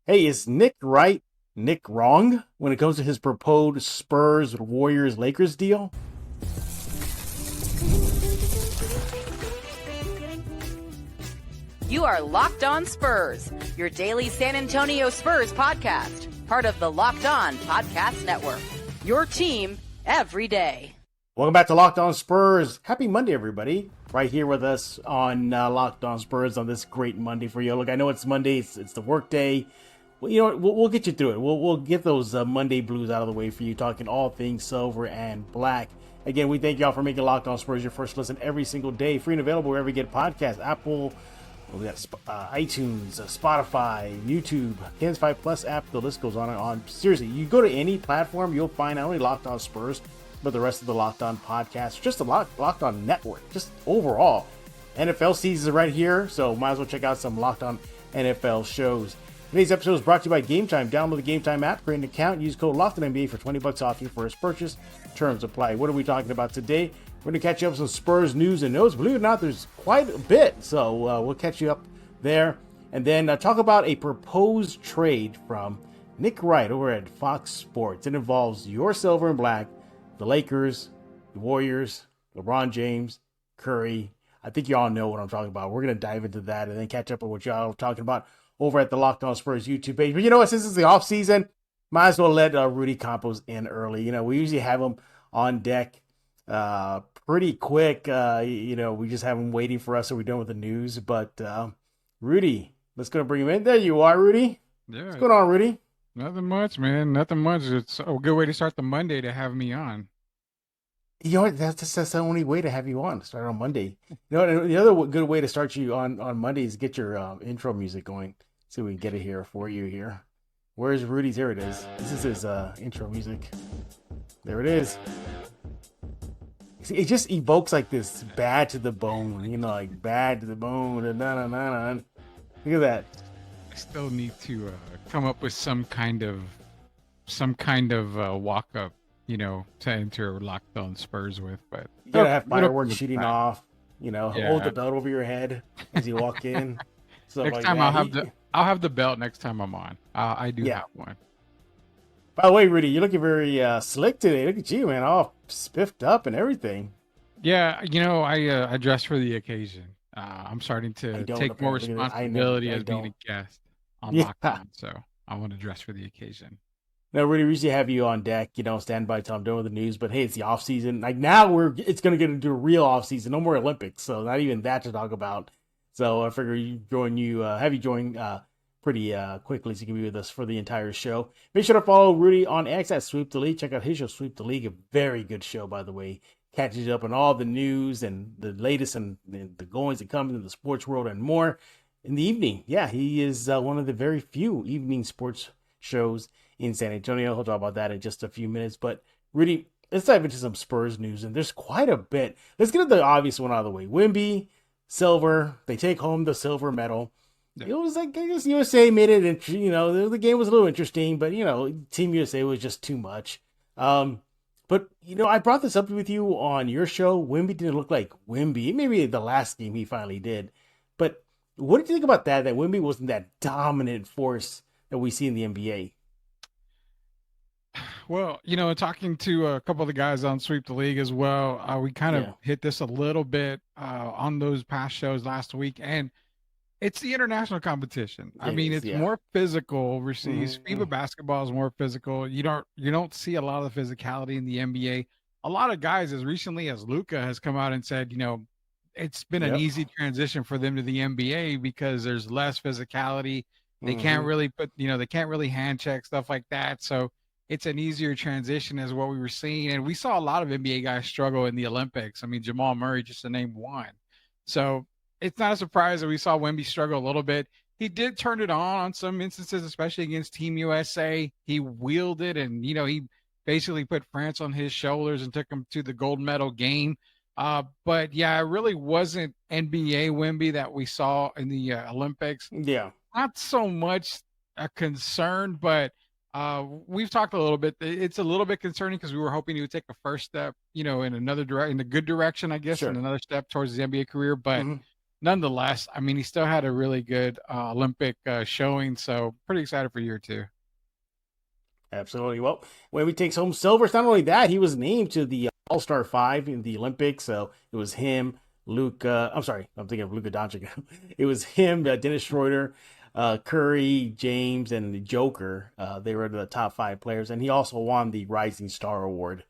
Hey, is Nick Wright Nick wrong when it comes to his proposed Spurs, Warriors, Lakers deal? You are Locked On Spurs, your daily San Antonio Spurs podcast, part of the Locked On Podcast Network. Your team every day. Welcome back to Locked On Spurs. Happy Monday, everybody. Right here with us on Locked On Spurs on this great Monday for you. Look, I know it's Monday. It's the work day. Well, you know what? We'll get you through it. We'll get those Monday blues out of the way for you, talking all things silver and black. Again, we thank y'all for making Locked On Spurs your first listen every single day. Free and available wherever you get podcasts. Apple, we got iTunes, Spotify, YouTube, Kansas 5 Plus app. The list goes on and on. Seriously, you go to any platform, you'll find not only Locked On Spurs, but the rest of the Locked On podcast, just the Locked On network, just overall. NFL season is right here, so might as well check out some Locked On NFL shows. Today's episode is brought to you by Game Time. Download the Game Time app, create an account, use code LOCKEDONNBA for $20 off your first purchase. Terms apply. What are we talking about today? We're going to catch you up with some Spurs news and notes. Believe it or not, there's quite a bit, so we'll catch you up there. And then talk about a proposed trade from Nick Wright over at Fox Sports. It involves your silver and black, the Lakers, the Warriors, LeBron James, Curry. I think you all know what I'm talking about. We're going to dive into that and then catch up with what y'all are talking about over at the Locked On Spurs YouTube page. But you know what? Since it's the offseason, might as well let Rudy Campos in early. You know, we usually have him on deck pretty quick. We just have him waiting for us so we're done with the news. But Rudy, let's go bring him in. There you are, Rudy. Yeah. What's going on, Rudy? Nothing much, man. Nothing much. It's a good way to start the Monday to have me on. You know what? That's the only way to have you on. Start on Monday. You know, the other good way to start you on Monday is get your intro music going. See if we can get it here for you here. Where's Rudy's? Here it is. This is his intro music. There it is. See, it just evokes like this bad to the bone. You know, like bad to the bone. Look at that. I still need to come up with some kind of walk up, to enter Locked On Spurs with. But you gotta have fireworks shooting off. Hold the belt over your head as you walk in. Next time I'll have the belt next time I'm on. I do have one. By the way, Rudy, you're looking very slick today. Look at you, man, all spiffed up and everything. Yeah, I dress for the occasion. I'm starting to take more responsibility as being a guest on Locked On, so I want to dress for the occasion. Now, Rudy, we usually have you on deck, stand by till I'm done with the news. But hey, it's the off season. Like now, it's going to get into a real off season. No more Olympics, so not even that to talk about. So I figure have you join pretty quickly so you can be with us for the entire show. Make sure to follow Rudy on X at Sweep the League. Check out his show, Sweep the League, a very good show, by the way. Catches you up on all the news and the latest and the goings and comings in the sports world and more in the evening. Yeah, he is one of the very few evening sports shows in San Antonio. He'll talk about that in just a few minutes. But Rudy, let's dive into some Spurs news, and there's quite a bit. Let's get the obvious one out of the way. Wemby, silver. They take home the silver medal. Yeah. It was like, I guess USA made it, and the game was a little interesting, but Team USA was just too much. But I brought this up with you on your show. Wemby didn't look like Wemby. Maybe the last game he finally did. But what did you think about that? That Wemby wasn't that dominant force that we see in the NBA. Well, talking to a couple of the guys on Sweep the League as well, we kind of hit this a little bit on those past shows last week, and it's the international competition. It's more physical overseas. FIBA basketball is more physical. You don't see a lot of the physicality in the NBA. A lot of guys, as recently as Luka, has come out and said, it's been an easy transition for them to the NBA because there's less physicality. They can't really they can't really hand check, stuff like that. So it's an easier transition as what we were seeing. And we saw a lot of NBA guys struggle in the Olympics. Jamal Murray, just to name one. So it's not a surprise that we saw Wemby struggle a little bit. He did turn it on some instances, especially against Team USA. He wielded and, he basically put France on his shoulders and took him to the gold medal game. But yeah, it really wasn't NBA Wemby that we saw in the Olympics. Yeah. Not so much a concern, but we've talked a little bit. It's a little bit concerning because we were hoping he would take a first step, in another in a good direction, I guess, and another step towards his NBA career. But nonetheless, I mean, he still had a really good Olympic showing. So pretty excited for year 2. Absolutely. Well, when he takes home silver, it's not only that, he was named to the All-Star 5 in the Olympics. So it was him, Luka. I'm sorry, I'm thinking of Luka Doncic. It was him, Dennis Schroeder, Curry, James, and the Joker. They were the top 5 players. And he also won the Rising Star Award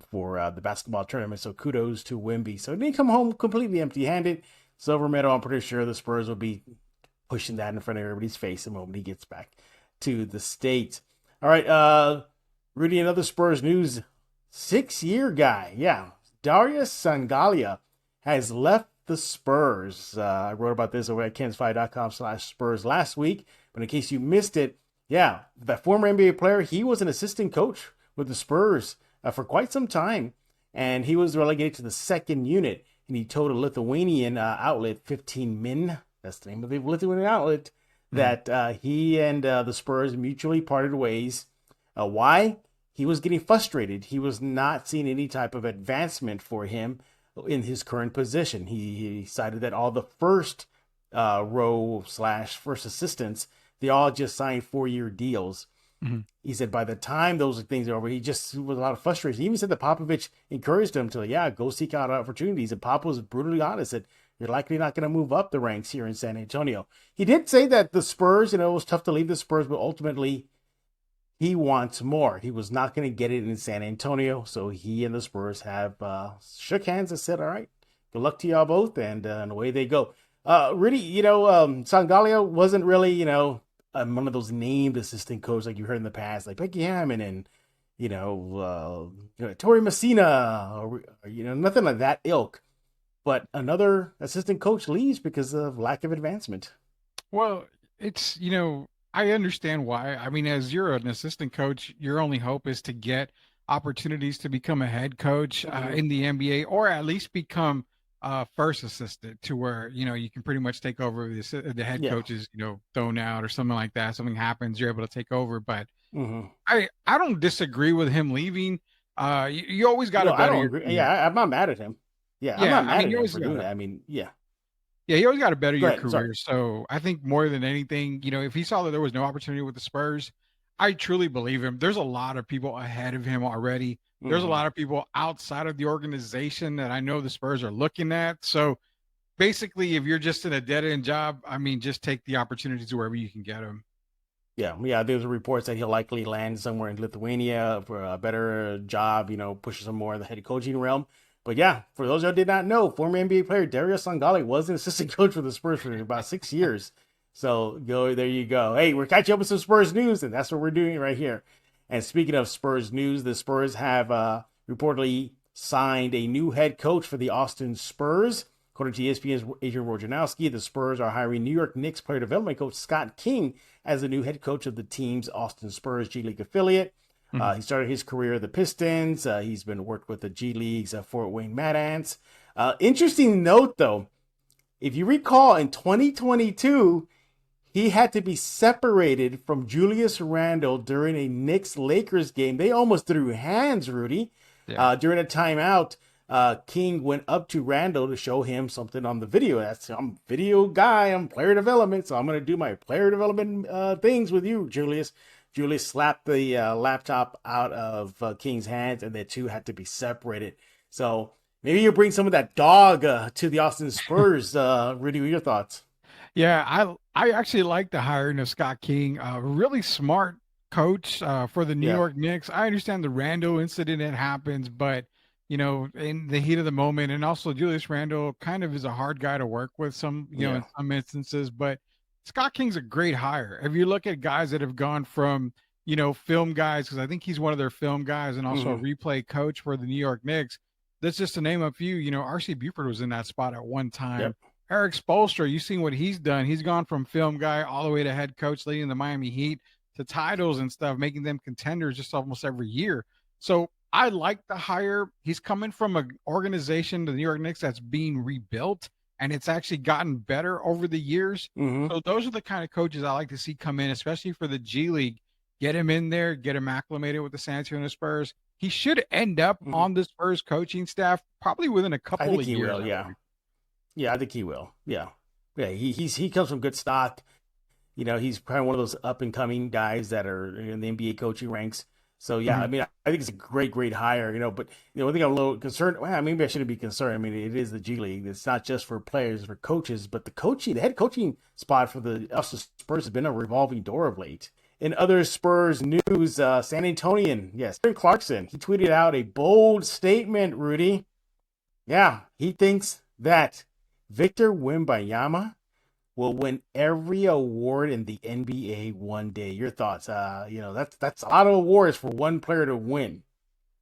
for the basketball tournament. So kudos to Wemby. So he didn't come home completely empty-handed. Silver medal, I'm pretty sure the Spurs will be pushing that in front of everybody's face the moment he gets back to the States. All right, Rudy, another Spurs news. 6-year guy, Darius Sangalia has left the Spurs. I wrote about this over at kansas5.com/Spurs last week, but in case you missed it, that former NBA player, he was an assistant coach with the Spurs for quite some time, and he was relegated to the second unit, and he told a Lithuanian outlet, 15 Min, that's the name of the Lithuanian outlet, that he and the Spurs mutually parted ways. Why? He was getting frustrated. He was not seeing any type of advancement for him in his current position. He decided that all the first row/first assistants, they all just signed 4-year deals. He said by the time those things are over, he just was a lot of frustration. He even said that Popovich encouraged him to, go seek out opportunities. And Pop was brutally honest that you're likely not going to move up the ranks here in San Antonio. He did say that the Spurs, it was tough to leave the Spurs, but ultimately he wants more. He was not going to get it in San Antonio. So he and the Spurs have shook hands and said, all right, good luck to y'all both. And away they go. Really, Sangalia wasn't really, one of those named assistant coaches like you heard in the past, like Becky Hammond and, Tori Messina, or nothing like that ilk. But another assistant coach leaves because of lack of advancement. Well, it's, I understand why. I mean, as you're an assistant coach, your only hope is to get opportunities to become a head coach in the NBA, or at least become first assistant, to where, you can pretty much take over the head coaches, thrown out or something like that. Something happens, you're able to take over. But I don't disagree with him leaving. You always got to better. I don't agree. Yeah, I'm not mad at him. I'm not mad at him for doing that. I mean, yeah, you always got to better your career. Sorry. So I think more than anything, if he saw that there was no opportunity with the Spurs, I truly believe him. There's a lot of people ahead of him already. There's a lot of people outside of the organization that I know the Spurs are looking at. So basically, if you're just in a dead-end job, I mean, just take the opportunities wherever you can get them. Yeah. There's reports that he'll likely land somewhere in Lithuania for a better job, push some more in the head coaching realm. But for those who did not know, former NBA player Darius Sangalia was an assistant coach for the Spurs for about 6 years. So there you go. Hey, we're catching up with some Spurs news, and that's what we're doing right here. And speaking of Spurs news, the Spurs have reportedly signed a new head coach for the Austin Spurs. According to ESPN's Adrian Wojnarowski, the Spurs are hiring New York Knicks player development coach Scott King as the new head coach of the team's Austin Spurs G League affiliate. He started his career at the Pistons. He's been worked with the G League's Fort Wayne Mad Ants. Interesting note, though, if you recall, in 2022, he had to be separated from Julius Randle during a Knicks-Lakers game. They almost threw hands, Rudy. During a timeout, King went up to Randle to show him something on the video. I'm a video guy. I'm player development, so I'm going to do my player development things with you, Julius. Julius slapped the laptop out of King's hands, and the two had to be separated. So maybe you bring some of that dog to the Austin Spurs. Rudy, what are your thoughts? Yeah, I actually like the hiring of Scott King. Really smart coach for the New York Knicks. I understand the Randle incident that happens, but in the heat of the moment, and also Julius Randle kind of is a hard guy to work with in some instances, but Scott King's a great hire. If you look at guys that have gone from, film guys, because I think he's one of their film guys and also a replay coach for the New York Knicks. That's just to name a few. R.C. Buford was in that spot at one time. Eric Spoelstra, you've seen what he's done. He's gone from film guy all the way to head coach, leading the Miami Heat to titles and stuff, making them contenders just almost every year. So I like the hire. He's coming from an organization, the New York Knicks, that's being rebuilt, and it's actually gotten better over the years. So those are the kind of coaches I like to see come in, especially for the G League. Get him in there, get him acclimated with the San Antonio Spurs. He should end up on the Spurs coaching staff probably within a couple of years. Will, Yeah, I think he will. Yeah. Yeah, he comes from good stock. He's probably one of those up and coming guys that are in the NBA coaching ranks. So yeah, I mean, I think it's a great hire. But one thing I'm a little concerned. Well, maybe I shouldn't be concerned. I mean, it is the G League. It's not just for players, for coaches, but the head coaching spot for the Spurs has been a revolving door of late. In other Spurs news, San Antonian, yes, Clarkson, he tweeted out a bold statement. Rudy, yeah, he thinks that Victor Wembanyama will win every award in the NBA one day. Your thoughts? That's a lot of awards for one player to win,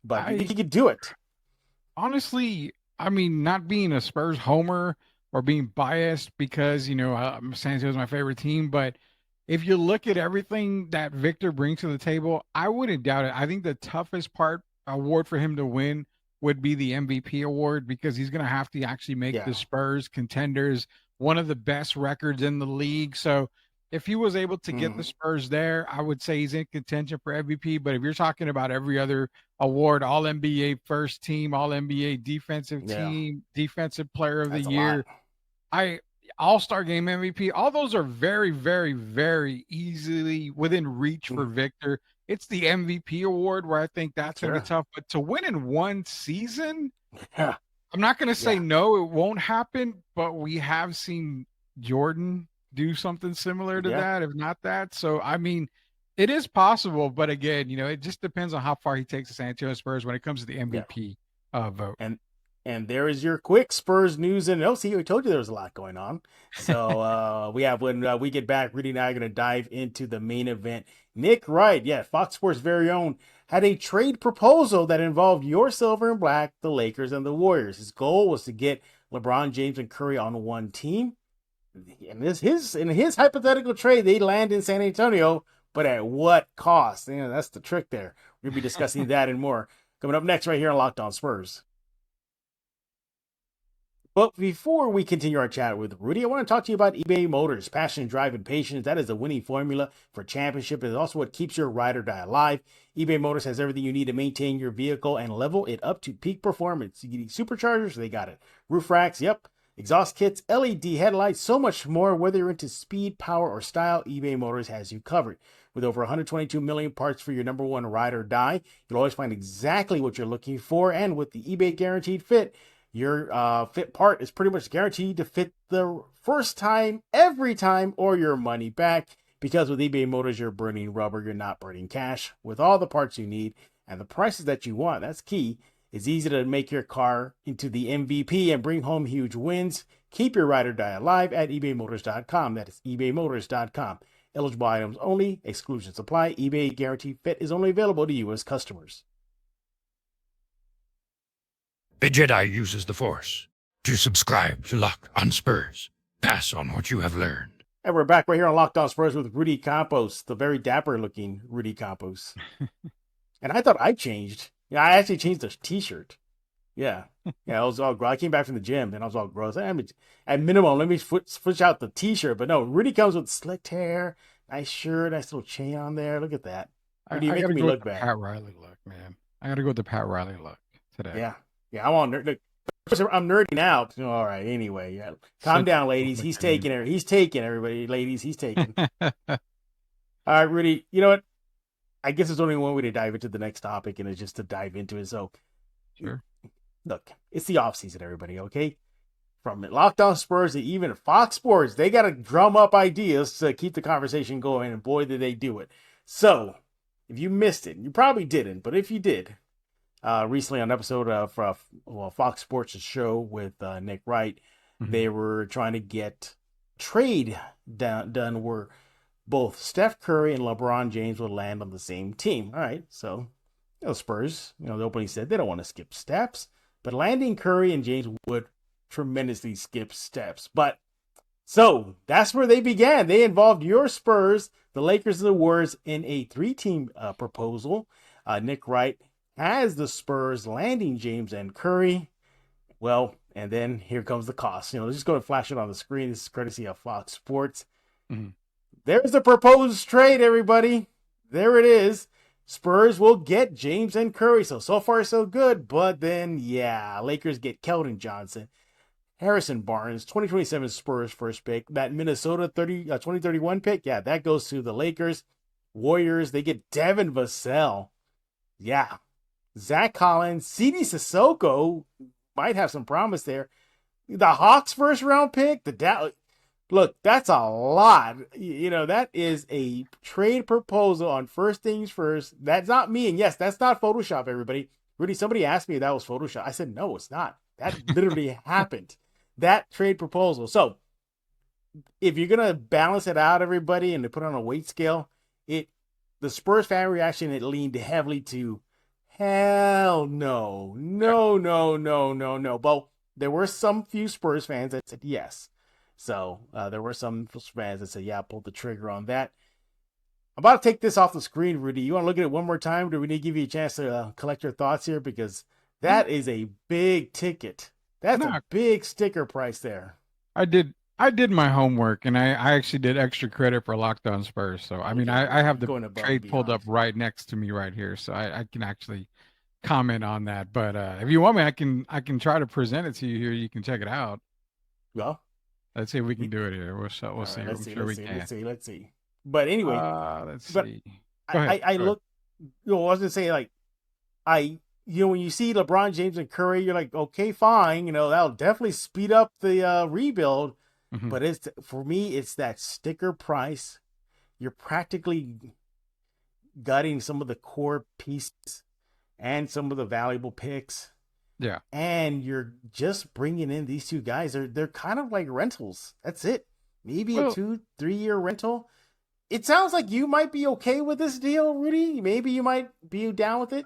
but you think he could do it? Honestly, I mean, not being a Spurs homer or being biased because San Antonio is my favorite team, but if you look at everything that Victor brings to the table, I wouldn't doubt it. I think the toughest award for him to win would be the MVP award because he's going to have to actually make the Spurs contenders, one of the best records in the league. So if he was able to get the Spurs there, I would say he's in contention for MVP. But if you're talking about every other award, all NBA first team, all NBA defensive team, defensive player of the year, All-Star game MVP, all those are very, very, very easily within reach for Victor. It's the MVP award where I think that's going to be tough. But to win in one season, I'm not going to say no, it won't happen. But we have seen Jordan do something similar to that, if not that. So, I mean, it is possible. But again, it just depends on how far he takes the San Antonio Spurs when it comes to the MVP vote. And there is your quick Spurs news. And see, I told you there was a lot going on. So when we get back, Rudy and I are going to dive into the main event. Nick Wright, Fox Sports' very own, had a trade proposal that involved your silver and black, the Lakers and the Warriors. His goal was to get LeBron James and Curry on one team. And in his hypothetical trade, they land in San Antonio, but at what cost? That's the trick there. We'll be discussing that and more coming up next right here on Locked On Spurs. But before we continue our chat with Rudy, I want to talk to you about eBay Motors. Passion, drive, and patience. That is the winning formula for championship. It's also what keeps your ride or die alive. eBay Motors has everything you need to maintain your vehicle and level it up to peak performance. You need superchargers? They got it. Roof racks? Yep. Exhaust kits, LED headlights, so much more. Whether you're into speed, power, or style, eBay Motors has you covered. With over 122 million parts for your number one ride or die, you'll always find exactly what you're looking for. And with the eBay Guaranteed Fit, your fit part is pretty much guaranteed to fit the first time, every time, or your money back. Because with eBay Motors, you're burning rubber, you're not burning cash. With all the parts you need and the prices that you want, that's key. It's easy to make your car into the MVP and bring home huge wins. Keep your ride or die alive at ebaymotors.com. That is ebaymotors.com. Eligible items only. Exclusions apply. eBay Guaranteed Fit is only available to U.S. customers. A Jedi uses the Force. To subscribe to Locked On Spurs, pass on what you have learned. And we're back right here on Locked On Spurs with Rudy Campos, the very dapper-looking Rudy Campos. And I thought I changed. I actually changed the T-shirt. I was all gross. I came back from the gym and I was all gross. At minimum, let me switch out the T-shirt. But no, Rudy comes with slicked hair, nice shirt, nice little chain on there. Look at that. Rudy, you're making me look bad. Pat Riley look, man. I got to go with the Pat Riley look today. Yeah, I'm on nerd. I'm nerding out. All right, anyway. Calm down, ladies. He's taking her. He's taking everybody, ladies. He's taking. All right, Rudy. You know what? I guess there's only one way to dive into the next topic, and it's just to dive into it. So, sure. Look, it's the offseason, everybody, okay? From Locked On Spurs to even Fox Sports, they got to drum up ideas to keep the conversation going, and boy, did they do it. So, if you missed it, you probably didn't, but if you did, recently on an episode of Fox Sports' show with Nick Wright, they were trying to get trade done where both Steph Curry and LeBron James would land on the same team. All right, so Spurs, the opening said they don't want to skip steps, but landing Curry and James would tremendously skip steps. But so that's where they began. They involved your Spurs, the Lakers, and the Warriors in a 3-team proposal. Nick Wright has the Spurs landing James and Curry. Well, and then here comes the cost. Let's just go and flash it on the screen. This is courtesy of Fox Sports. There's the proposed trade, everybody. There it is. Spurs will get James and Curry. So far, so good. But then, Lakers get Keldon Johnson. Harrison Barnes, 2027 Spurs first pick. That Minnesota 2031 pick, yeah, that goes to the Lakers. Warriors, they get Devin Vassell. Yeah. Zach Collins, CD Sissoko might have some promise there. The Hawks first round pick, look, that's a lot. That is a trade proposal on first things first. That's not me. And yes, that's not Photoshop, everybody. Rudy, somebody asked me if that was Photoshop. I said, no, it's not. That literally happened. That trade proposal. So if you're going to balance it out, everybody, and to put on a weight scale, the Spurs fan reaction, it leaned heavily to hell no. But there were some few Spurs fans that said yes. So there were some fans that said, yeah, pull the trigger on that. I'm about to take this off the screen, Rudy. You want to look at it one more time? Do we need to give you a chance to collect your thoughts here? Because that is a big ticket. That's a big sticker price there. I did my homework, and I actually did extra credit for Locked On Spurs. So, I mean, I have the trade pulled up right next to me right here, so I can actually comment on that. But if you want me, I can try to present it to you here. You can check it out. Well, let's see if we can do it here. We'll see. Let's see. But anyway, let's see. I look. I was gonna say, like, when you see LeBron James and Curry, you're like, okay, fine. That'll definitely speed up the rebuild. Mm-hmm. But for me, it's that sticker price. You're practically gutting some of the core pieces and some of the valuable picks. Yeah. And you're just bringing in these two guys. They're kind of like rentals. That's it. Maybe a 2-3 year rental. It sounds like you might be okay with this deal, Rudy. Maybe you might be down with it.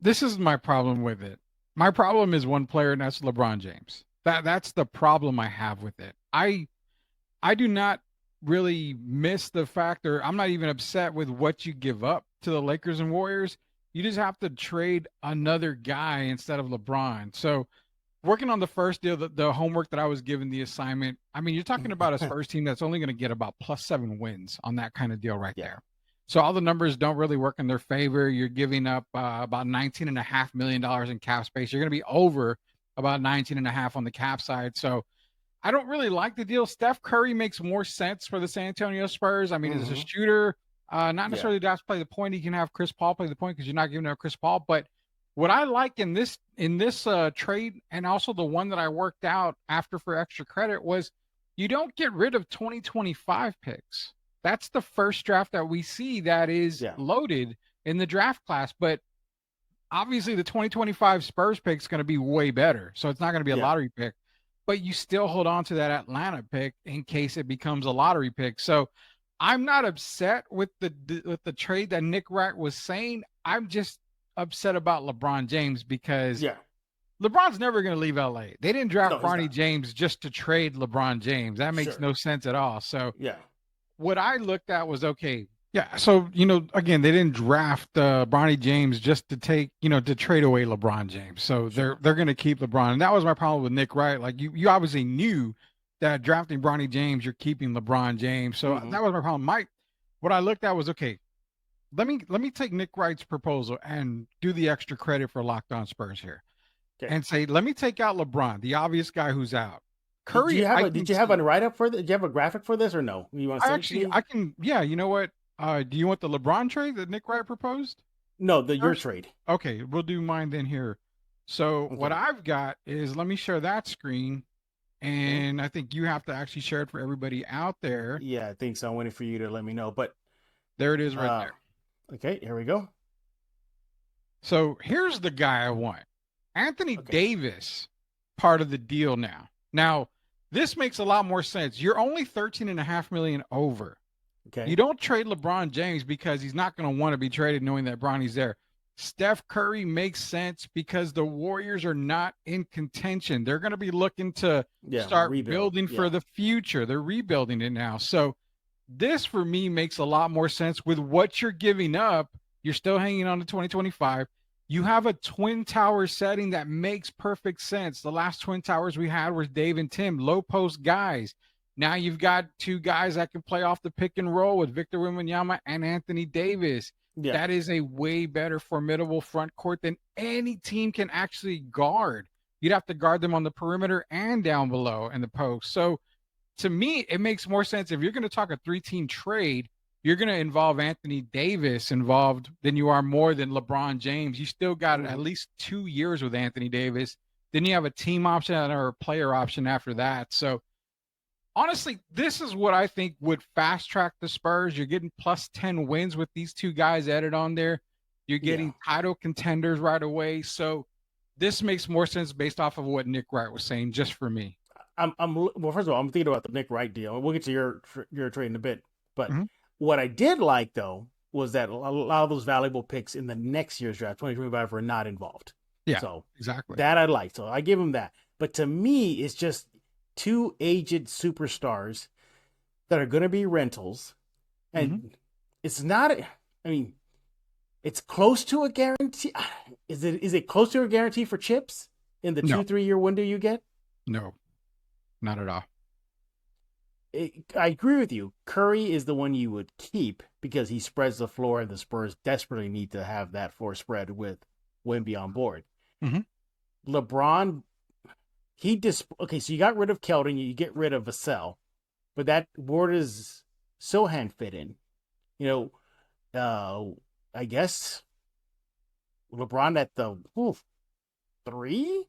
This is my problem with it. My problem is one player, and that's LeBron James. That's the problem I have with it. I do not really miss the fact, or I'm not even upset with what you give up to the Lakers and Warriors. You just have to trade another guy instead of LeBron. So working on the first deal, the homework that I was given, the assignment, I mean, you're talking about a Spurs team that's only going to get about +7 wins on that kind of deal right there. So all the numbers don't really work in their favor. You're giving up about $19.5 million in cap space. You're going to be over about 19.5 on the cap side. So I don't really like the deal. Steph Curry makes more sense for the San Antonio Spurs. I mean, as a shooter, not necessarily to have to play the point. He can have Chris Paul play the point because you're not giving up Chris Paul. But what I like in this trade, and also the one that I worked out after for extra credit, was you don't get rid of 2025 picks. That's the first draft that we see that is loaded in the draft class. But obviously the 2025 Spurs pick is going to be way better. So it's not going to be a lottery pick. But you still hold on to that Atlanta pick in case it becomes a lottery pick. So I'm not upset with the trade that Nick Wright was saying. I'm just upset about LeBron James because LeBron's never going to leave LA. They didn't draft Bronny James just to trade LeBron James. That makes no sense at all. So what I looked at was, okay, so, again, they didn't draft Bronny James just to take, to trade away LeBron James. So they're going to keep LeBron. And that was my problem with Nick Wright. Like, you obviously knew that drafting Bronny James, you're keeping LeBron James. So that was my problem. What I looked at was, okay, let me take Nick Wright's proposal and do the extra credit for Locked On Spurs here and say, let me take out LeBron, the obvious guy who's out. Curry, did you have a write-up for this? Did you have a graphic for this or no? You want to I can, you know what? Do you want the LeBron trade that Nick Wright proposed? No, your trade. Okay, we'll do mine then here. So what I've got is, let me share that screen, and I think you have to actually share it for everybody out there. Yeah, I think so. I'm waiting for you to let me know, but there it is right there. Okay, here we go. So here's the guy I want. Anthony Davis, part of the deal now. Now, this makes a lot more sense. You're only $13.5 million over. Okay. You don't trade LeBron James because he's not going to want to be traded knowing that Bronny's there. Steph Curry makes sense because the Warriors are not in contention. They're going to be looking to start rebuilding for the future. They're rebuilding it now. So this, for me, makes a lot more sense with what you're giving up. You're still hanging on to 2025. You have a Twin Tower setting that makes perfect sense. The last Twin Towers we had were Dave and Tim, low post guys. Now you've got two guys that can play off the pick and roll with Victor Wembanyama and Anthony Davis. Yeah. That is a way better formidable front court than any team can actually guard you'd have to guard them on the perimeter and down below in the post. So to me, it makes more sense if you're going to talk a 3-team trade, you're going to involve Anthony Davis involved than you are more than LeBron James. You still got at least 2 years with Anthony Davis. Then you have a team option or a player option after that. So honestly, this is what I think would fast track the Spurs. You're getting plus 10 wins with these two guys added on there. You're getting title contenders right away. So this makes more sense based off of what Nick Wright was saying, just for me. Well, first of all, I'm thinking about the Nick Wright deal. We'll get to your trade in a bit. But what I did like, though, was that a lot of those valuable picks in the next year's draft, 2025, were not involved. Yeah, so exactly. That I like. So I give him that. But to me, it's just two aged superstars that are going to be rentals. And it's not, I mean, it's close to a guarantee. Is it close to a guarantee for chips in the 2-3 year window you get? No, not at all. I agree with you. Curry is the one you would keep because he spreads the floor, and the Spurs desperately need to have that floor spread with Wemby on board. LeBron, okay, so you got rid of Keldon, you get rid of Vassell, but where does Sohan fit in? You know, I guess LeBron at the 3.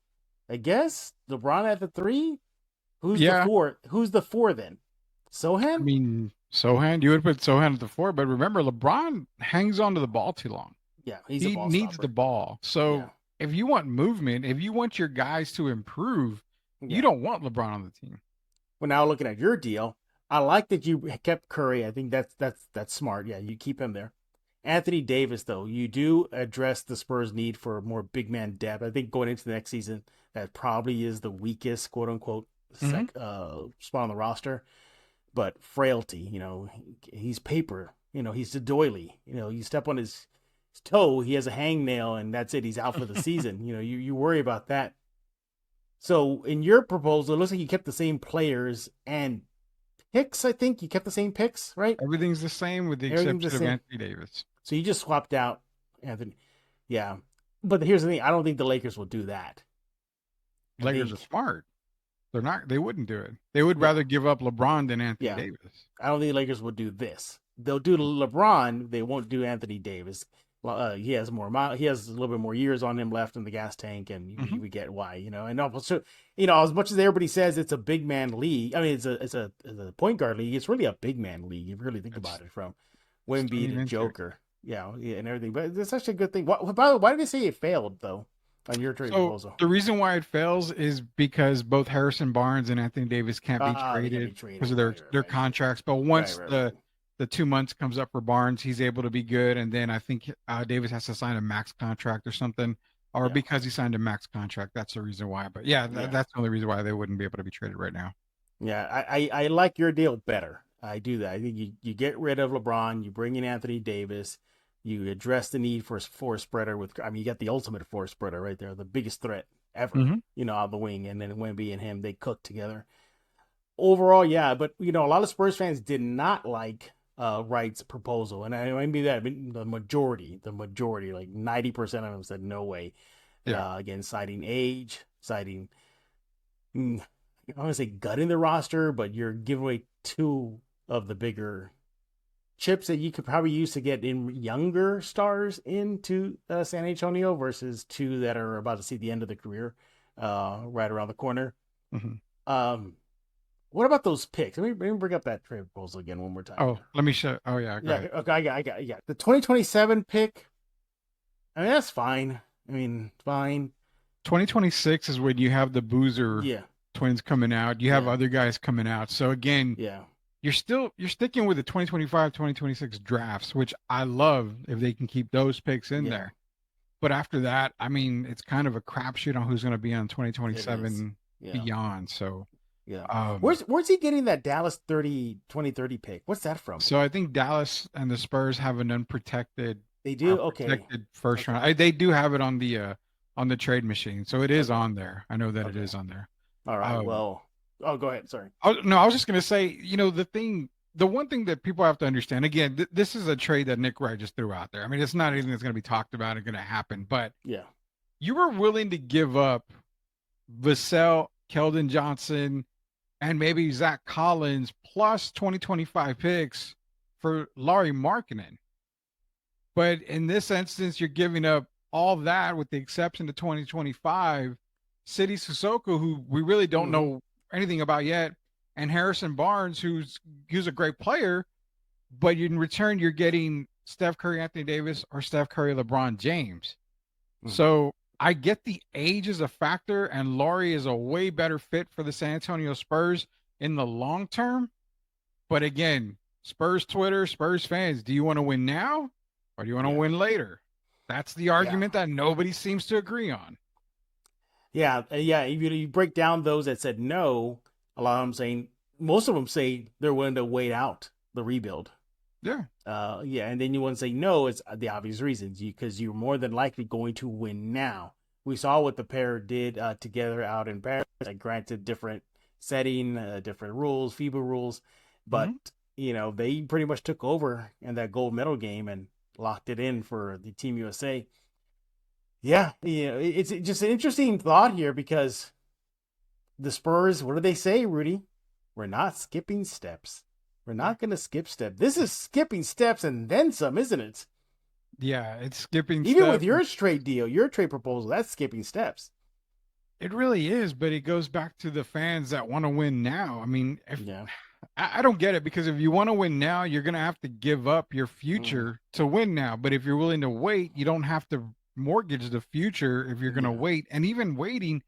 I guess LeBron at the 3. Who's the 4? Who's the 4 then? Sohan? I mean, Sohan. You would put Sohan at the 4, but remember, LeBron hangs onto the ball too long. Yeah, he needs the ball. So if you want movement, if you want your guys to improve, you don't want LeBron on the team. Well, now looking at your deal, I like that you kept Curry. I think that's smart. Yeah, you keep him there. Anthony Davis, though, you do address the Spurs' need for more big man depth. I think going into the next season, that probably is the weakest, quote unquote, spot on the roster. But frailty, you know, he's paper. You know, he's the doily. You know, you step on his toe, he has a hangnail, and that's it. He's out for the season. You know, you worry about that. So in your proposal, it looks like you kept the same players and picks. I think you kept the same picks, right? Everything's the same with the exception of Anthony Davis. So you just swapped out Anthony. Yeah. But here's the thing. I don't think the Lakers will do that. Lakers are smart. They wouldn't do it. They would rather give up LeBron than Anthony Davis. I don't think the Lakers would do this. They'll do LeBron. They won't do Anthony Davis. He has he has a little bit more years on him left in the gas tank, and you would get why, you know. And also, you know, as much as everybody says it's a big man league, I mean, it's a point guard league. It's really a big man league. You really think about it, from Wemby to Joker, and everything. But it's such a good thing. By the way, why did they say it failed though on your trade proposal? The reason why it fails is because both Harrison Barnes and Anthony Davis can't be traded because of their contracts. But once the 2 months comes up for Barnes, he's able to be good. And then I think Davis has to sign a max contract or something, or because he signed a max contract. That's the reason why. But that's the only reason why they wouldn't be able to be traded right now. Yeah, I like your deal better. I do that. I think you get rid of LeBron, you bring in Anthony Davis, you address the need for a floor spreader you got the ultimate floor spreader right there, the biggest threat ever, you know, out of the wing. And then Wemby and him, they cook together. Overall, but, you know, a lot of Spurs fans did not like Wright's proposal, and I mean that the majority, like 90% of them said no way. Again, citing age, citing I don't want to say gutting the roster, but you're giving away 2 of the bigger chips that you could probably use to get in younger stars into San Antonio versus 2 that are about to see the end of the career right around the corner. What about those picks? Let me bring up that trade proposal again one more time. Oh, let me show. Oh, yeah. Okay, I got. The 2027 pick. I mean, that's fine. Fine. 2026 is when you have the Boozer twins coming out. You have other guys coming out. So again, you're sticking with the 2025, 2026 drafts, which I love if they can keep those picks in there. But after that, I mean, it's kind of a crapshoot on who's going to be on 2027 beyond. So. Yeah. Where's he getting that Dallas 2030 pick? What's that from? So I think Dallas and the Spurs have an unprotected. They do. Protected first round. They do have it on the trade machine, so it is on there. I know that it is on there. All right. Go ahead. Sorry. I was just gonna say, you know, the one thing that people have to understand. Again, this is a trade that Nick Wright just threw out there. I mean, it's not anything that's going to be talked about and going to happen. But you were willing to give up Vassell, Keldon Johnson, and maybe Zach Collins plus 2025 picks for Lauri Markkanen. But in this instance, you're giving up all that with the exception of 2025. City Sissoko, who we really don't know anything about yet, and Harrison Barnes, who's a great player, but in return, you're getting Steph Curry, Anthony Davis, or Steph Curry, LeBron James. So I get the age is a factor, and Lauri is a way better fit for the San Antonio Spurs in the long term. But again, Spurs Twitter, Spurs fans, do you want to win now or do you want to win later? That's the argument that nobody seems to agree on. Yeah. You break down those that said no, a lot of them saying, most of them say they're willing to wait out the rebuild. Yeah. And then you want to say no, it's the obvious reasons, because you're more than likely going to win now. We saw what the pair did together out in Paris. Granted, different setting, different rules, FIBA rules, but they pretty much took over in that gold medal game and locked it in for the Team USA. Yeah, it's just an interesting thought here because the Spurs, what do they say, Rudy? We're not skipping steps. We're not going to skip steps. This is skipping steps and then some, isn't it? Yeah, it's skipping steps. Even with your trade deal, your trade proposal, that's skipping steps. It really is, but it goes back to the fans that want to win now. I mean, I don't get it, because if you want to win now, you're going to have to give up your future to win now. But if you're willing to wait, you don't have to mortgage the future if you're going to wait. And even waiting,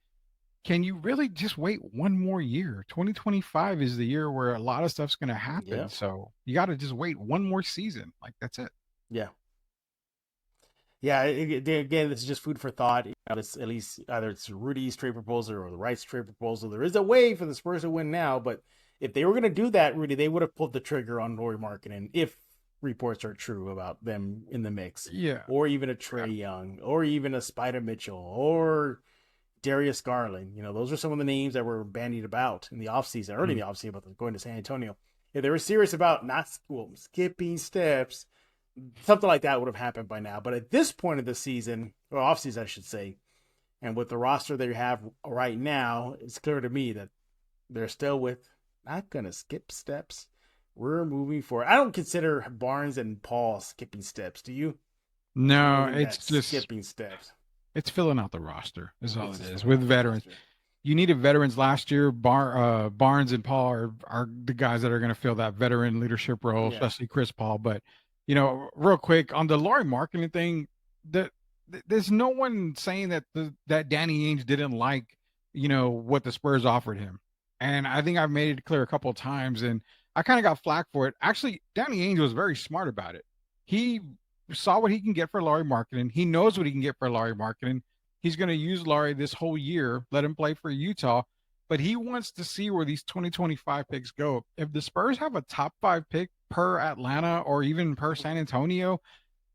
can you really just wait one more year? 2025 is the year where a lot of stuff's going to happen. Yeah. So you got to just wait one more season. Like, that's it. Yeah. Yeah. Again, this is just food for thought. It's at least either it's Rudy's trade proposal or the Wright's trade proposal. There is a way for the Spurs to win now, but if they were going to do that, Rudy, they would have pulled the trigger on Lauri Markkanen if reports are true about them in the mix. Yeah. Or even a Trae Young, or even a Spider Mitchell, or Darius Garland. Those are some of the names that were bandied about in the offseason, early in the offseason, about going to San Antonio. If they were serious about not skipping steps, something like that would have happened by now. But at this point of the season, or offseason, I should say, and with the roster they have right now, it's clear to me that they're still with not going to skip steps. We're moving forward. I don't consider Barnes and Paul skipping steps. Do you? No, it's just skipping steps. It's filling out the roster is all it is with veterans. You needed veterans last year. Barnes and Paul are the guys that are going to fill that veteran leadership role, especially Chris Paul. But, real quick on the Lauri Markkanen thing, there's no one saying that Danny Ainge didn't like, what the Spurs offered him. And I think I've made it clear a couple of times, and I kind of got flack for it. Actually, Danny Ainge was very smart about it. He saw what he can get for Lauri Markkanen. He knows what he can get for Lauri Markkanen. He's going to use Lauri this whole year, let him play for Utah, but he wants to see where these 2025 picks go. If the Spurs have a top 5 pick per Atlanta or even per San Antonio,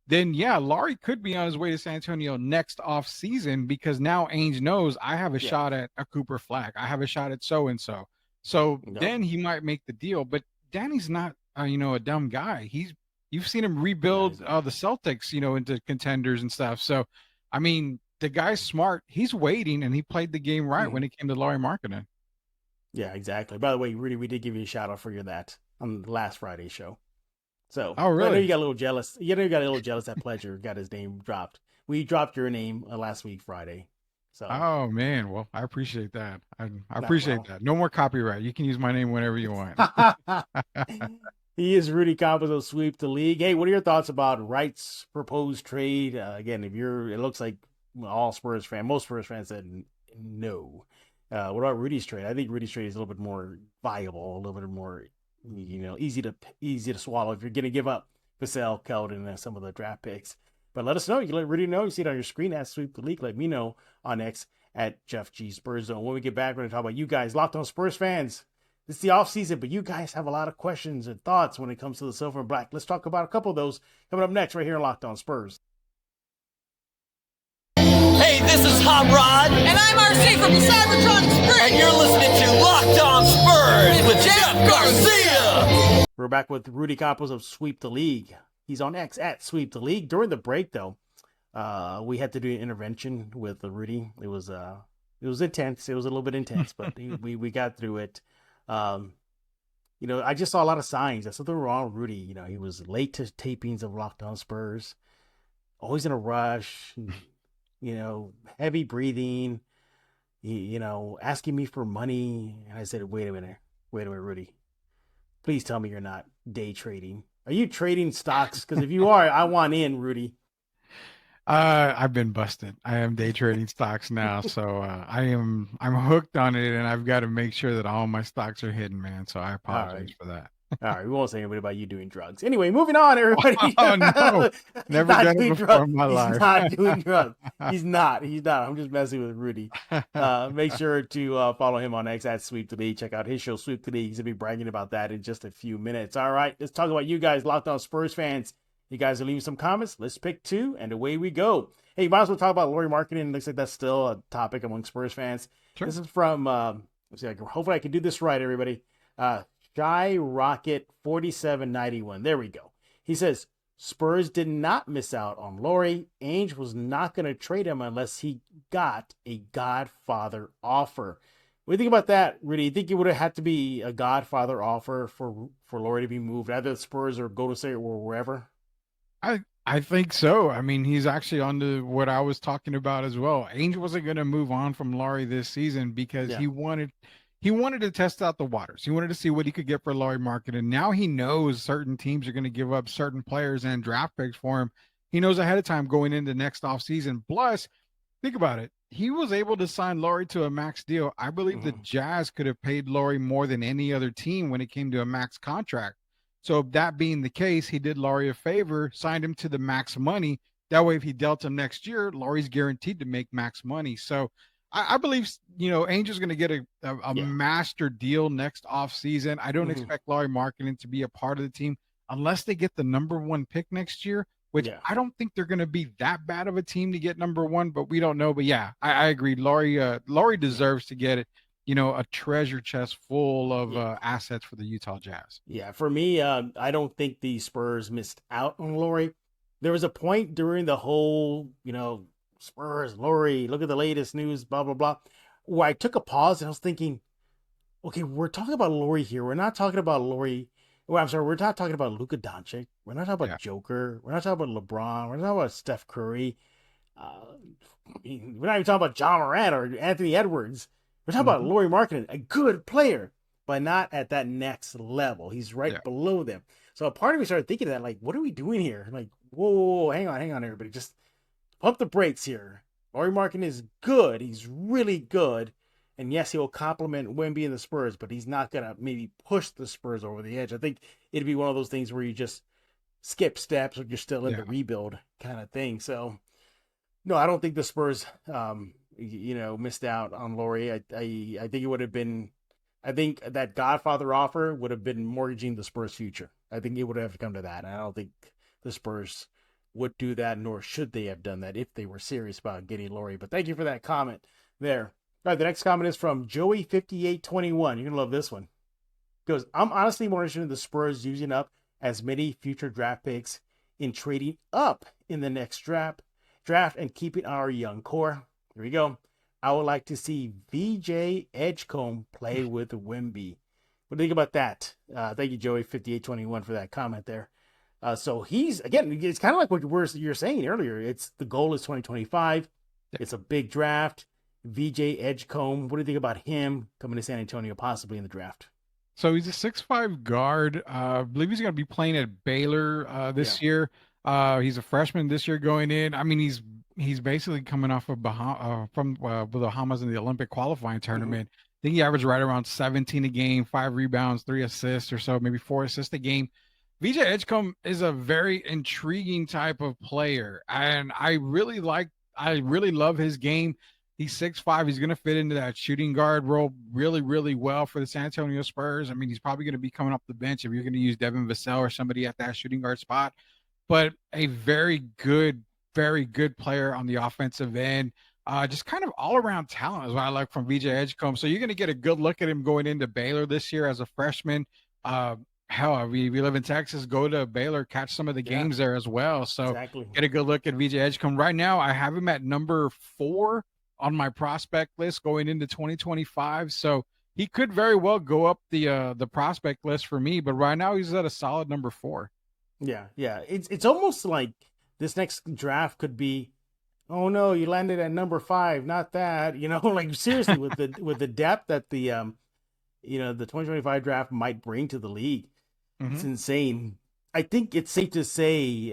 then Lauri could be on his way to San Antonio next off season, because now Ainge knows I have a shot at a Cooper Flack. I have a shot at so-and-so. So then he might make the deal, but Danny's not, a dumb guy. You've seen him rebuild the Celtics, into contenders and stuff. So, I mean, the guy's smart. He's waiting, and he played the game right when it came to Lauri Markkanen. Yeah, exactly. By the way, Rudy, we did give you a shout out for that on the last Friday show. So, oh, really? I know you got a little jealous. You got a little jealous that Pledger got his name dropped. We dropped your name last week, Friday. So. Oh, man. Well, I appreciate that. I appreciate that. No more copyright. You can use my name whenever you want. He is Rudy Campos of Sweep the League. Hey, what are your thoughts about Wright's proposed trade? Again, it looks like most Spurs fans said no. What about Rudy's trade? I think Rudy's trade is a little bit more viable, a little bit more, easy to swallow if you're going to give up Vassell, Keldon, and some of the draft picks. But let us know. You can let Rudy know. You see it on your screen at Sweep the League. Let me know on X at Jeff G Spurs Zone. When we get back, we're going to talk about you guys, Locked On Spurs fans. It's the off season, but you guys have a lot of questions and thoughts when it comes to the silver and black. Let's talk about a couple of those coming up next right here on Locked On Spurs. Hey, this is Hot Rod. And I'm RC from the San Antonio Spurs. And you're listening to Locked On Spurs with Jeff Garcia. We're back with Rudy Campos of Sweep the League. He's on X at Sweep the League. During the break, though, we had to do an intervention with Rudy. It was It was intense. It was a little bit intense, but we got through it. I just saw a lot of signs that something wrong with Rudy. He was late to tapings of Locked On Spurs, always in a rush, heavy breathing, asking me for money. And I said, wait a minute, Rudy. Please tell me you're not day trading. Are you trading stocks? Because if you are, I want in, Rudy. I've been busted. I am day trading stocks now, so I'm hooked on it, and I've got to make sure that all my stocks are hidden, man. So I apologize for that. All right, we won't say anything about you doing drugs. Anyway, moving on, everybody. Oh no, never done it before in my life. He's not doing drugs. He's not. I'm just messing with Rudy. Make sure to follow him on X at Sweep the League. Check out his show, Sweep the League. He's gonna be bragging about that in just a few minutes. All right, let's talk about you guys, Locked On Spurs fans. You guys are leaving some comments. Let's pick two, and away we go. Hey, you might as well talk about Lauri Markkanen. Looks like that's still a topic among Spurs fans. Sure. This is from, let's see, hopefully I can do this right, everybody. Shy Rocket 4791. There we go. He says, Spurs did not miss out on Lauri. Ainge was not going to trade him unless he got a Godfather offer. What do you think about that, Rudy? You think it would have had to be a Godfather offer for Lauri to be moved, either the Spurs or Golden State or wherever? I think so. I mean, he's actually on to what I was talking about as well. Ainge wasn't going to move on from Lauri this season because he wanted to test out the waters. He wanted to see what he could get for Lauri Markkanen. And now he knows certain teams are going to give up certain players and draft picks for him. He knows ahead of time going into next offseason. Plus, think about it. He was able to sign Lauri to a max deal. I believe the Jazz could have paid Lauri more than any other team when it came to a max contract. So that being the case, he did Lauri a favor, signed him to the max money. That way, if he dealt him next year, Lauri's guaranteed to make max money. So I believe, Ainge is going to get a master deal next offseason. I don't expect Lauri Markkanen to be a part of the team unless they get the number one pick next year, which I don't think they're going to be that bad of a team to get number one, but we don't know. But yeah, I agree. Lauri deserves to get it. A treasure chest full of assets for the Utah Jazz. Yeah, for me, I don't think the Spurs missed out on Lauri. There was a point during the whole, Spurs, Lauri, look at the latest news, blah, blah, blah, where I took a pause and I was thinking, okay, we're talking about Lauri here. We're not talking about Lauri. Well, I'm sorry, we're not talking about Luka Doncic. We're not talking about Joker. We're not talking about LeBron. We're not talking about Steph Curry. We're not even talking about John Morant or Anthony Edwards. We're talking about Lauri Markkanen, a good player, but not at that next level. He's right below them. So a part of me started thinking that, like, what are we doing here? Like, whoa, hang on, everybody. Just pump the brakes here. Lauri Markkanen is good. He's really good. And yes, he will complement Wemby and the Spurs, but he's not going to maybe push the Spurs over the edge. I think it'd be one of those things where you just skip steps or you're still in the rebuild kind of thing. So, no, I don't think the Spurs missed out on Lauri. I think it would have been, I think that Godfather offer would have been mortgaging the Spurs' future. I think it would have come to that. And I don't think the Spurs would do that, nor should they have done that if they were serious about getting Lauri. But thank you for that comment there. All right, the next comment is from Joey5821. You're going to love this one. He goes, I'm honestly more interested in the Spurs using up as many future draft picks in trading up in the next draft and keeping our young core. Here we go. I would like to see VJ Edgecombe play with Wemby. What do you think about that? Thank you, Joey5821, for that comment there. So he's, again, it's kind of like what you're saying earlier. It's the goal is 2025. It's a big draft. VJ Edgecombe, what do you think about him coming to San Antonio possibly in the draft? So he's a 6'5" guard. I believe he's going to be playing at Baylor this year. He's a freshman this year going in. I mean, he's basically coming off of from Bahamas in the Olympic qualifying tournament. I think he averaged right around 17 a game, 5 rebounds, 3 assists or so, maybe 4 assists a game. VJ Edgecombe is a very intriguing type of player, and I really love his game. He's 6'5". He's going to fit into that shooting guard role really, really well for the San Antonio Spurs. I mean, he's probably going to be coming off the bench if you're going to use Devin Vassell or somebody at that shooting guard spot. But a very good player on the offensive end. Just kind of all-around talent is what I like from VJ Edgecombe. So you're going to get a good look at him going into Baylor this year as a freshman. Hell, we live in Texas. Go to Baylor, catch some of the games there as well. So get a good look at VJ Edgecombe. Right now, I have him at number 4 on my prospect list going into 2025. So he could very well go up the prospect list for me, but right now he's at a solid number 4. Yeah. It's almost like this next draft could be, oh no, you landed at number 5, not that. Like seriously, with the depth that the 2025 draft might bring to the league, it's insane. I think it's safe to say,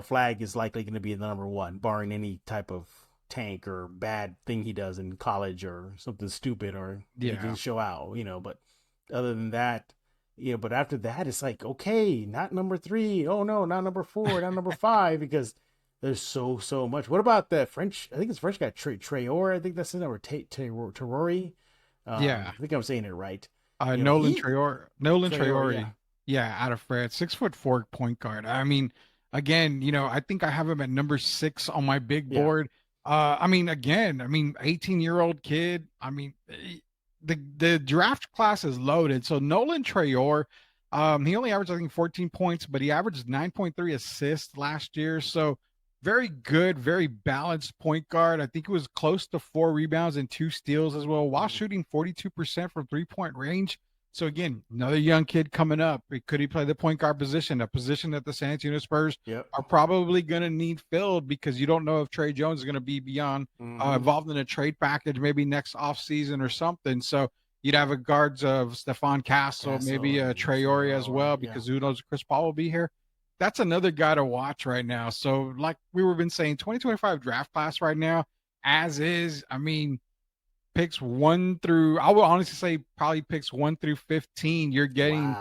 Flag is likely going to be the number 1, barring any type of tank or bad thing he does in college or something stupid or he can show out, But other than that, but after that, it's like, okay, not number 3. Oh no, not number 4, not number 5, because there's so much. What about the French? I think it's French guy, Traore. I think that's his number, Traore. I think I'm saying it right. Nolan Traore. Yeah, out of France, 6'4" point guard. I mean, again, I think I have him at number 6 on my big board. 18-year-old kid. I mean, the draft class is loaded. So Nolan Traore, he only averaged, I think, 14 points, but he averaged 9.3 assists last year. So very good, very balanced point guard. I think it was close to 4 rebounds and 2 steals as well, while shooting 42% from 3-point range. So again, another young kid coming up. Could he play the point guard position, a position that the San Antonio Spurs are probably going to need filled, because you don't know if Trey Jones is going to be involved in a trade package maybe next offseason or something. So you'd have a guards of Stephon Castle, maybe a Traore as well, because who knows if Chris Paul will be here. That's another guy to watch right now. So like we were been saying, 2025 draft class right now, as is, I mean, picks 1 through, I would honestly say probably picks 1 through 15. You're getting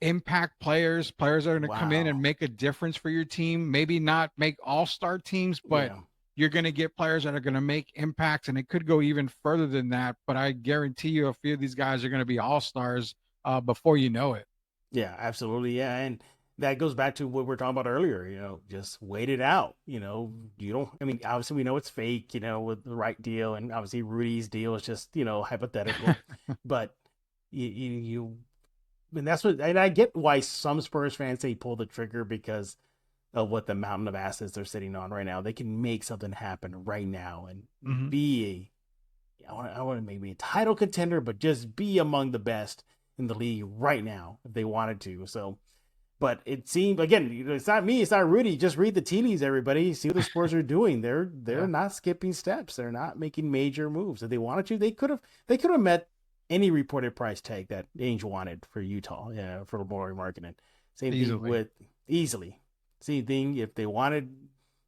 impact players that are going to come in and make a difference for your team. Maybe not make all-star teams, but you're going to get players that are going to make impacts, and it could go even further than that. But I guarantee you a few of these guys are going to be all-stars before you know it. Yeah, absolutely. Yeah. And that goes back to what we were talking about earlier, just wait it out. Obviously we know it's fake, with the right deal. And obviously Rudy's deal is just, hypothetical, but and I get why some Spurs fans say pull the trigger, because of what the mountain of assets they're sitting on right now. They can make something happen right now and be I want to maybe a title contender, but just be among the best in the league right now if they wanted to. So, but it seemed, again, it's not me, it's not Rudy. Just read the tea leaves, everybody. See what the Spurs are doing. They're not skipping steps. They're not making major moves. If they wanted to, they could have met any reported price tag that Ainge wanted for Utah, for Lauri Markkanen. Same thing with easily. Same thing if they wanted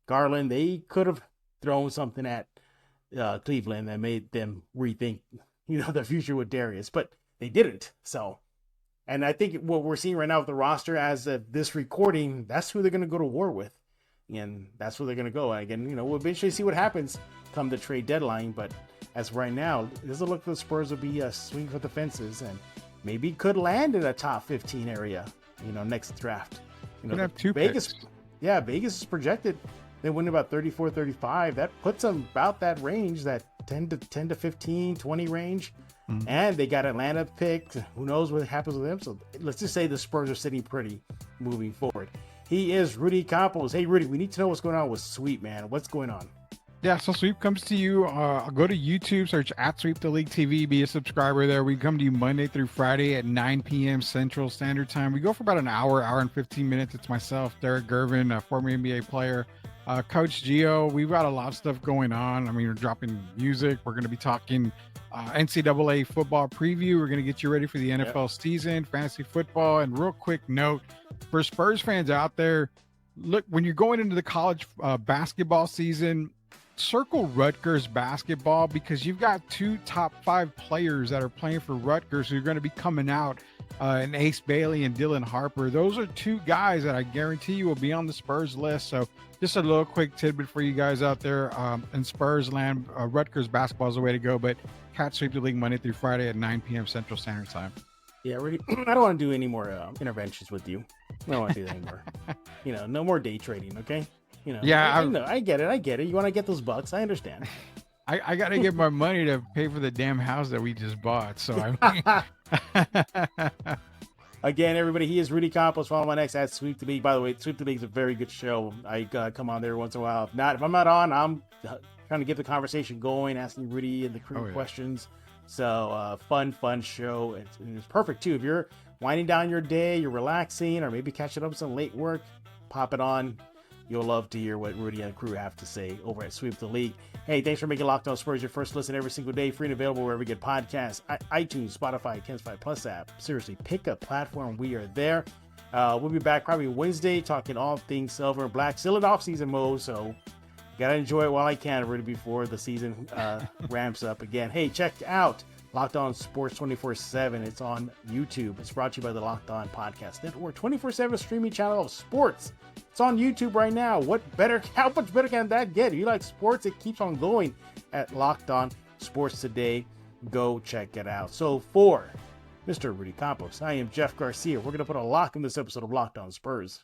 Garland, they could have thrown something at Cleveland that made them rethink, the future with Darius, but they didn't. So. And I think what we're seeing right now with the roster as of this recording, that's who they're going to go to war with. And that's where they're going to go. Again, we'll eventually see what happens come the trade deadline. But as right now, it doesn't look like the Spurs will be a swing for the fences and maybe could land in a top 15 area, next draft. Have 2 Vegas, picks. Yeah, Vegas is projected. They win about 34, 35. That puts them about that range, that 10 to 15, 20 range. And they got Atlanta picked. Who knows what happens with them? So let's just say the Spurs are sitting pretty moving forward. He is Rudy Campos. Hey, Rudy, we need to know what's going on with Sweep, man. What's going on? Yeah, so Sweep comes to you. Go to YouTube, search at Sweep the League TV, be a subscriber there. We come to you Monday through Friday at 9 p.m. Central Standard Time. We go for about an hour and 15 minutes. It's myself, Derek Gervin, a former NBA player, Coach Gio. We've got a lot of stuff going on. I mean, we're dropping music. We're going to be talking NCAA football preview. We're going to get you ready for the NFL season, fantasy football. And real quick note for Spurs fans out there, look, when you're going into the college basketball season, circle Rutgers basketball, because you've got 2 top 5 players that are playing for Rutgers who are going to be coming out, and Ace Bailey and Dylan Harper. Those are 2 guys that I guarantee you will be on the Spurs list. So just a little quick tidbit for you guys out there in Spurs land. Rutgers basketball is the way to go, but catch Sweep the League Monday through Friday at 9 p.m. Central Standard Time. Yeah, Rudy, I don't want to do any more interventions with you. I don't want to do that anymore. No more day trading, okay? I get it. You want to get those bucks. I understand. I got to get my money to pay for the damn house that we just bought. So Again, everybody, he is Rudy Campos. Follow my next at Sweep the League. By the way, Sweep the League is a very good show. I come on there once in a while. If I'm not on, I'm trying to get the conversation going, asking Rudy and the crew questions. So fun show. It's perfect too. If you're winding down your day, you're relaxing, or maybe catching up with some late work, pop it on. You'll love to hear what Rudy and the crew have to say over at Sweep the League. Hey, thanks for making Locked On Spurs your first listen every single day. Free and available wherever you get podcasts. iTunes, Spotify, Kensify Plus app. Seriously, pick a platform. We are there. We'll be back probably Wednesday talking all things silver and black. Still in off-season mode, so got to enjoy it while I can, Rudy, before the season ramps up again. Hey, check out Locked On Sports 24/7. It's on YouTube. It's brought to you by the Locked On Podcast Network. 24/7 streaming channel of sports. It's on YouTube right now. How much better can that get? If you like sports, it keeps on going at Locked On Sports Today. Go check it out. So for Mr. Rudy Campos, I am Jeff Garcia. We're going to put a lock in this episode of Locked On Spurs.